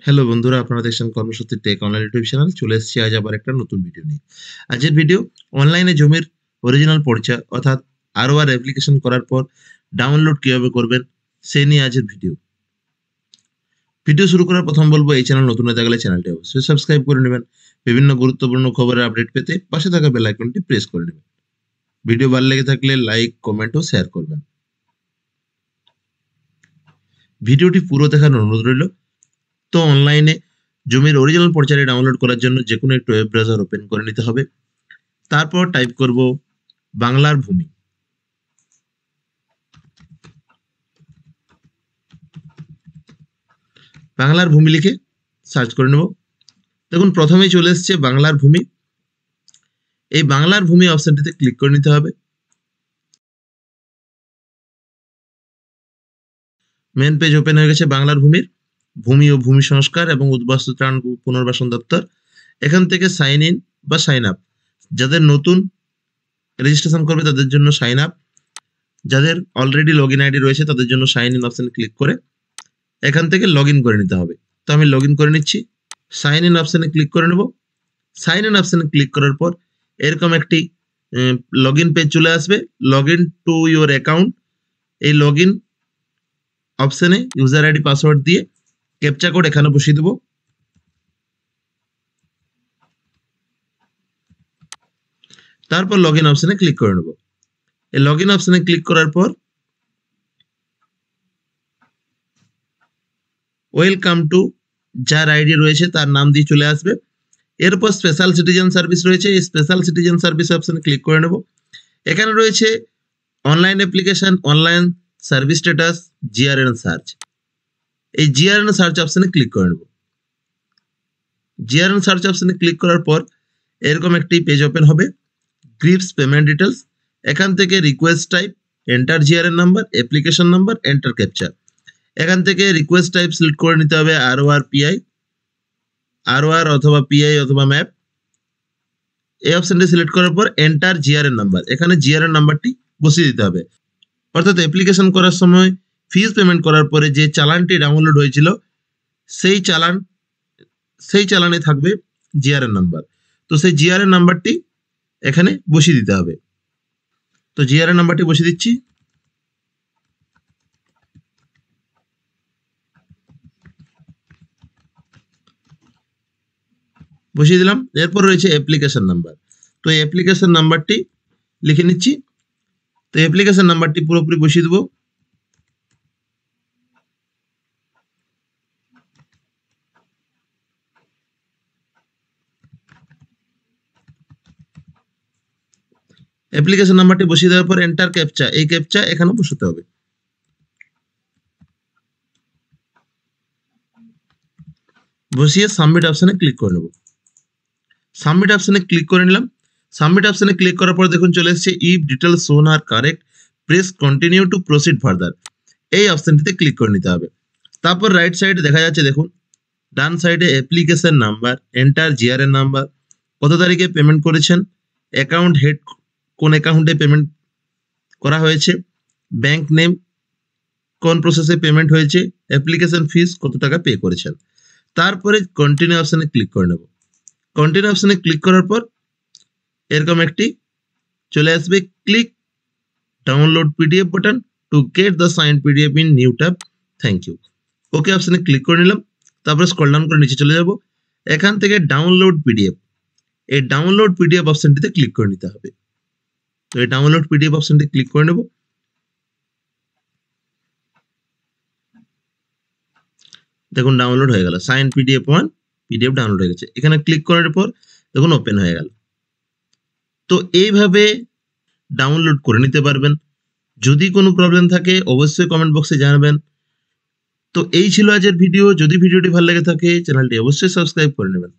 Hello বন্ধুরা, আপনারা দেখছেন কর্মসূত্রে টেক অনলাইন ইউটিউব চ্যানেল। চলে এসেছি আজ আবার একটা নতুন ভিডিও নিয়ে। আজকের ভিডিও অনলাইনে জমির অরিজিনাল পরিচয় অর্থাৎ আরওআর অ্যাপ্লিকেশন করার পর ডাউনলোড কিভাবে করবেন সে নিয়ে আজকের ভিডিও। ভিডিও শুরু করার প্রথম বলবো, এই চ্যানেল নতুন হয়ে থাকলে চ্যানেলটি অবশ্যই সাবস্ক্রাইব করে নেবেন। বিভিন্ন গুরুত্বপূর্ণ খবরের আপডেট পেতে পাশে থাকা বেল আইকনটি প্রেস করে নেবেন। ভিডিও ভালো লেগে থাকলে লাইক, কমেন্ট ও শেয়ার করবেন। ভিডিওটি পুরো দেখার অনুরোধ রইল। তো অনলাইনে জমির অরিজিনাল পরিচয় ডাউনলোড করার জন্য যে কোনো একটু ওয়েব ব্রাউজার ওপেন করে নিতে হবে। তারপর টাইপ করব বাংলার ভূমি। বাংলার ভূমি লিখে সার্চ করে নেব। দেখুন প্রথমেই চলে এসছে বাংলার ভূমি। এই বাংলার ভূমি অপশনটিতে ক্লিক করে নিতে হবে। মেন পেজ ওপেন হয়ে গেছে বাংলার ভূমির। ভূমি ও ভূমি সংস্কার এবং উদ্বাস্তু ত্রাণ পুনর্বাসন দপ্তর। এখান থেকে সাইন ইন বা সাইন আপ, যাদের নতুন রেজিস্ট্রেশন করবে তাদের জন্য সাইন আপ, যাদের অলরেডি লগ ইন আইডি রয়েছে তাদের জন্য সাইন ইন অপশন ক্লিক করে এখান থেকে লগ ইন করে নিতে হবে। তো আমি লগ ইন করে নিচ্ছি। সাইন ইন অপশনে ক্লিক করে নেব। সাইন ইন অপশনে ক্লিক করার পর এরকম একটি লগ ইন পেজ চলে আসবে। Log in to your account. এই লগ ইন অপশনে ইউজার আইডি পাসওয়ার্ড দিয়ে ক্যাপচা কোড এখানে বসিয়ে দেবো। তারপর লগ ইন অপশনে ক্লিক করে নেব। এই লগ ইন অপশনে ক্লিক করার পর ওয়েলকাম টু, যার আইডি রয়েছে তার নাম দিয়ে চলে আসবে। এরপর স্পেশাল সিটিজেন সার্ভিস রয়েছে, এই স্পেশাল সিটিজেন সার্ভিস অপশনে ক্লিক করে নেব। এখানে রয়েছে online application, online service status, GRN search. এই জিআরএন সার্চ অপশনে ক্লিক করে নেব। জিআরএন সার্চ অপশনে ক্লিক করার পর এরকম একটি পেজ ওপেন হবে। গ্রিপস পেমেন্ট ডিটেলস, এখান থেকে request type, enter GRN number, application number, enter captcha. এখান থেকে রিকোয়েস্ট টাইপ সিলেক্ট করে নিতে হবে আরওআর পিআই, আরওআর অথবা পিআই অথবা ম্যাপ। এই অপশনটি সিলেক্ট করার পর এন্টার জিআরএন নাম্বার, এখানে জিআরএন নাম্বারটি বসিয়ে দিতে হবে। অর্থাৎ অ্যাপ্লিকেশন করার সময় ফিজ পেমেন্ট করার পরে যে চালানটি ডাউনলোড হয়েছিল সেই চালানে থাকবে জিআরএন নাম্বার। তো সেই জিআরএন নাম্বারটি এখানে বসিয়ে দিতে হবে। তো জিআরএন নাম্বারটি বসিয়ে দিচ্ছি। বসিয়ে দিলাম। এরপর রয়েছে অ্যাপ্লিকেশন নাম্বার। তো এই অ্যাপ্লিকেশন নাম্বারটি লিখে নিচ্ছি। তো অ্যাপ্লিকেশন নাম্বারটি পুরোপুরি বসিয়ে দেবো। অ্যাপ্লিকেশন নাম্বারটি বসিয়ে দেওয়ার পর এন্টার ক্যাপচা, এই ক্যাপচা এখানে বসাতে হবে। বসিয়ে সাবমিট অপশনে ক্লিক করে নেব। সাবমিট অপশনে ক্লিক করে নিলাম। সাবমিট অপশনে ক্লিক করার পর দেখুন চলে এসেছে if details shown are correct press continue to proceed further. এই অপশনটিতে ক্লিক করে নিতে হবে। তারপর রাইট সাইডে দেখা যাচ্ছে, দেখুন ডান সাইডে application number, enter GRN number, কত তারিখে পেমেন্ট করেছেন, অ্যাকাউন্ট হেড কোন অ্যাকাউন্টে পেমেন্ট করা হয়েছে, ব্যাংক নেম, কোন প্রসেসে পেমেন্ট হয়েছে, অ্যাপ্লিকেশন ফিস কত টাকা পে করেছেন। তারপরে কন্টিনিউ অপশনে ক্লিক করে নেব। কন্টিনিউ অপশনে ক্লিক করার পর এরকম একটি চলে আসবে, click download PDF button to get the sign PDF in new tab, thank you. Okay অপশনে ক্লিক করে নিলাম। তারপরে স্ক্রল ডাউন করে নিচে চলে যাব। এখান থেকে ডাউনলোড পিডিএফ, এই ডাউনলোড পিডিএফ অপশনটিতে ক্লিক করে নিতে হবে। তো এই ডাউনলোড পিডিএফ অপশনটি ক্লিক করে নেব। দেখুন ডাউনলোড হয়ে গেল, সাইন পিডিএফ 1 পিডিএফ ডাউনলোড হয়ে গেছে। এখানে ক্লিক করার পর দেখুন ওপেন হয়ে গেল। তো এইভাবে ডাউনলোড করে নিতে পারবেন। যদি কোনো প্রবলেম থাকে অবশ্যই কমেন্ট বক্সে জানাবেন। তো এই ছিল আজকের ভিডিও। যদি ভিডিওটি ভালো লেগে থাকে চ্যানেলটি অবশ্যই সাবস্ক্রাইব করে নেবেন।